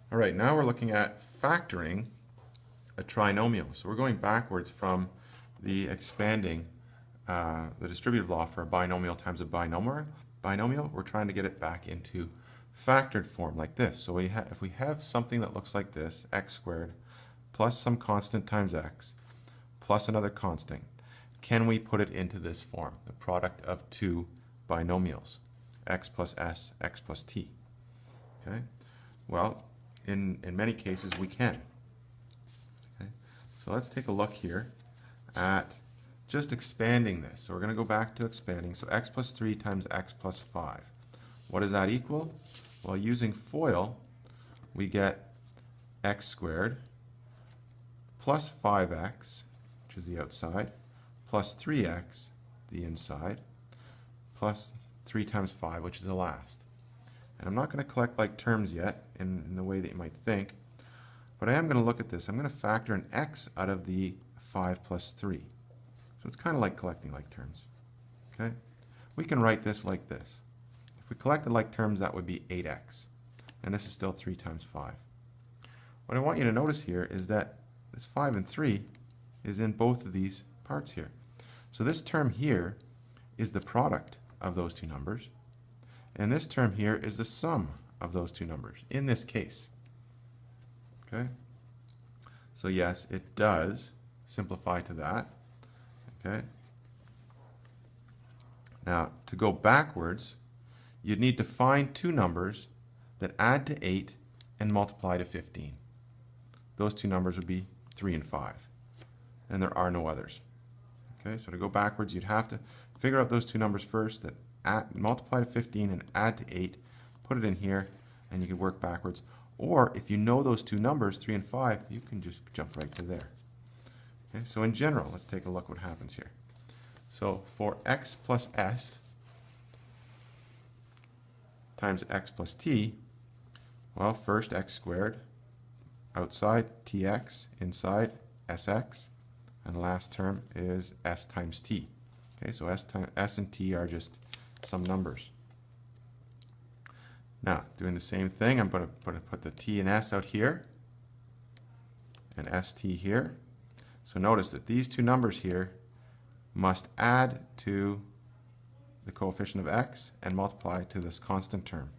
All right, now we're looking at factoring a trinomial. So we're going backwards from the expanding, the distributive law for a binomial times a binomial. We're trying to get it back into factored form like this. So if we have something that looks like this, x squared plus some constant times x plus another constant, can we put it into this form, the product of two binomials, x plus s, x plus t? Okay. Well, in many cases we can. Okay. So let's take a look here at just expanding this. So we're going to go back to expanding. So x plus 3 times x plus 5. What does that equal? Well, using FOIL, we get x squared plus 5x, which is the outside, plus 3x, the inside, plus 3 times 5, which is the last. And I'm not going to collect like terms yet in the way that you might think, but I am going to look at this. I'm going to factor an x out of the 5 plus 3. So it's kind of like collecting like terms. Okay? We can write this like this. If we collected like terms, that would be 8x. And this is still 3 times 5. What I want you to notice here is that this 5 and 3 is in both of these parts here. So this term here is the product of those two numbers. And this term here is the sum of those two numbers in this case. Okay? So yes, it does simplify to that. Okay? Now, to go backwards, you'd need to find two numbers that add to 8 and multiply to 15. Those two numbers would be 3 and 5. And there are no others. Okay? So to go backwards, you'd have to figure out those two numbers first that multiply to 15 and add to 8, put it in here, and you can work backwards. Or if you know those two numbers, 3 and 5, you can just jump right to there. Okay, so in general, let's take a look what happens here. So for x plus s times x plus t, well, first x squared, outside tx, inside sx, and the last term is s times t. Okay, so s and t are just some numbers. Now, doing the same thing, I'm going to put the t and s out here, and st here. So notice that these two numbers here must add to the coefficient of x and multiply to this constant term.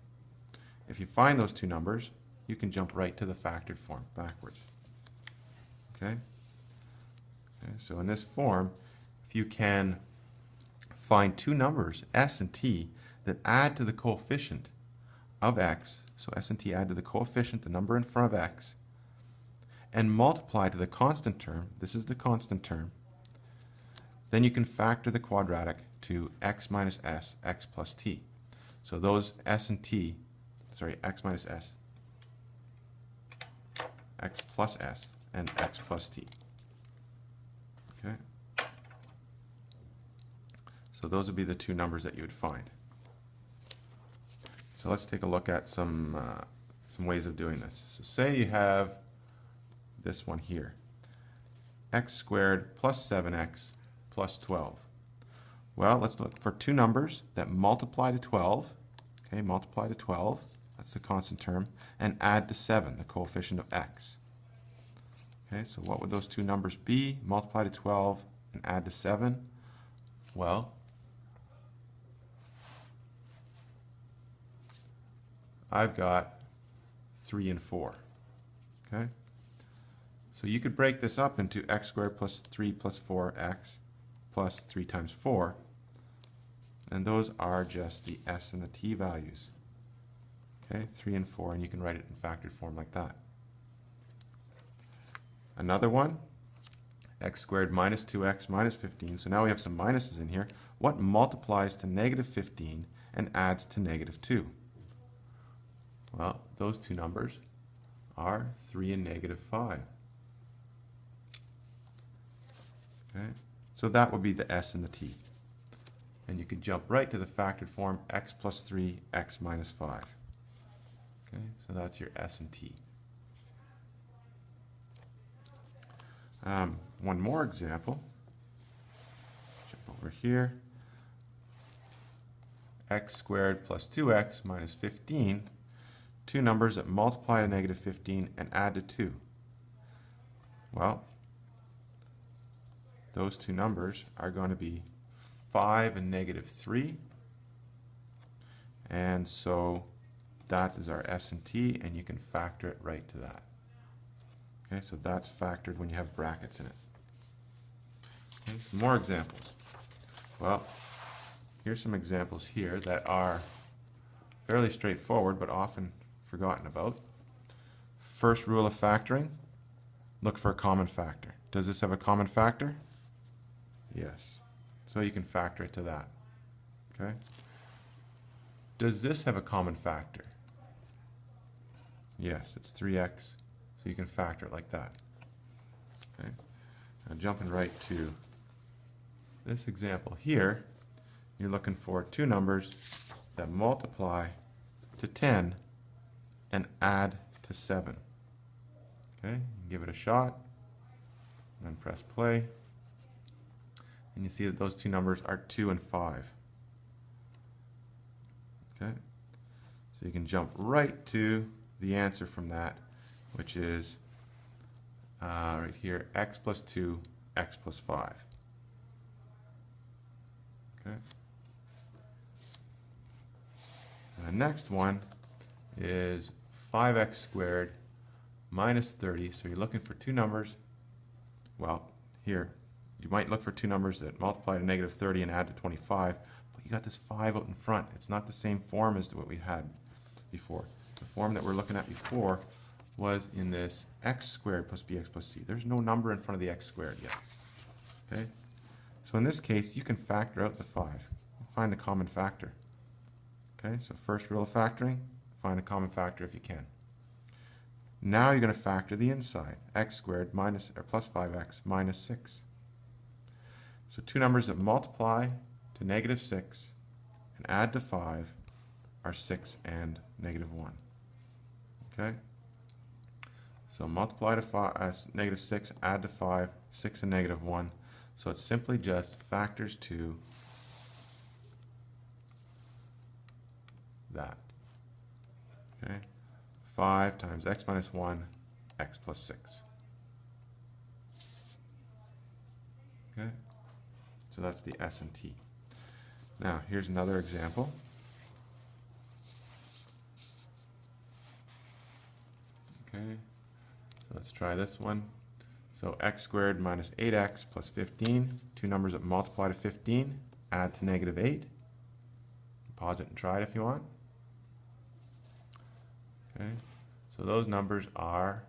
If you find those two numbers, you can jump right to the factored form backwards. Okay? Okay, so in this form, if you can find two numbers, s and t, that add to the coefficient of x, so s and t add to the coefficient, the number in front of x, and multiply to the constant term, this is the constant term, then you can factor the quadratic to x minus s, x plus t. So those s and t, x minus s, x plus s, and x plus t. Okay? So those would be the two numbers that you would find. So let's take a look at some ways of doing this. So say you have this one here, x squared plus 7x plus 12. Well, let's look for two numbers that multiply to 12. Okay, multiply to 12, that's the constant term, and add to 7, the coefficient of x. Okay, so what would those two numbers be? Multiply to 12 and add to 7. Well, I've got 3 and 4. Okay? So you could break this up into x squared plus 3 plus 4x plus 3 times 4. And those are just the s and the t values. Okay? 3 and 4, and you can write it in factored form like that. Another one, x squared minus 2x minus 15. So now we have some minuses in here. What multiplies to negative 15 and adds to negative 2? Well, those two numbers are 3 and negative 5. Okay? So that would be the s and the t. And you could jump right to the factored form, x plus 3, x minus 5. Okay? So that's your s and t. One more example. Jump over here. X squared plus 2x minus 15 two numbers that multiply to negative 15 and add to 2. Well, those two numbers are going to be 5 and negative 3. And so that is our S and T, and you can factor it right to that. Okay, so that's factored when you have brackets in it. Okay, some more examples. Well, here's some examples here that are fairly straightforward but often forgotten about. First rule of factoring, look for a common factor. Does this have a common factor? Yes. So you can factor it to that. Okay. Does this have a common factor? Yes, it's 3x, so you can factor it like that. Okay. Now jumping right to this example here, you're looking for two numbers that multiply to 10 and add to 7. Okay, give it a shot, then press play, and you see that those two numbers are 2 and 5. Okay, so you can jump right to the answer from that, which is right here, x plus 2, x plus 5. Okay. And the next one is 5x squared minus 30. So you're looking for two numbers. Well, here, you might look for two numbers that multiply to negative 30 and add to 25, but you got this 5 out in front. It's not the same form as what we had before. The form that we're looking at before was in this x squared plus bx plus c. There's no number in front of the x squared yet. Okay? So in this case, you can factor out the 5. Find the common factor. Okay, so first rule of factoring, find a common factor if you can. Now you're going to factor the inside, x squared minus or plus 5x minus 6. So two numbers that multiply to negative 6 and add to 5 are 6 and negative 1. Okay? So multiply to negative 6, add to 5, 6 and negative 1. So it's simply just factors to that. Okay? 5 times x minus 1, x plus 6. Okay? So that's the S and T. Now, here's another example. Okay, so let's try this one. So x squared minus 8x plus 15, two numbers that multiply to 15, add to negative 8. Pause it and try it if you want. Okay, so those numbers are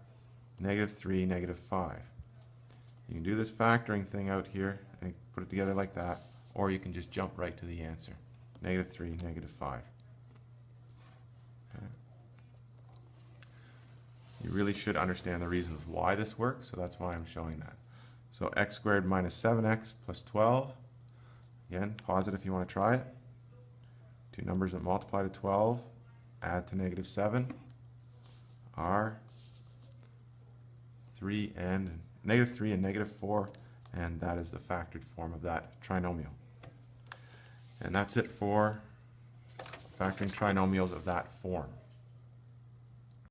negative 3, negative 5. You can do this factoring thing out here and put it together like that, or you can just jump right to the answer. Negative 3, negative 5. Okay. You really should understand the reasons why this works, so that's why I'm showing that. So x squared minus 7x plus 12. Again, pause it if you want to try it. Two numbers that multiply to 12, add to negative 7, are negative 3 and negative 4, and that is the factored form of that trinomial. And that's it for factoring trinomials of that form.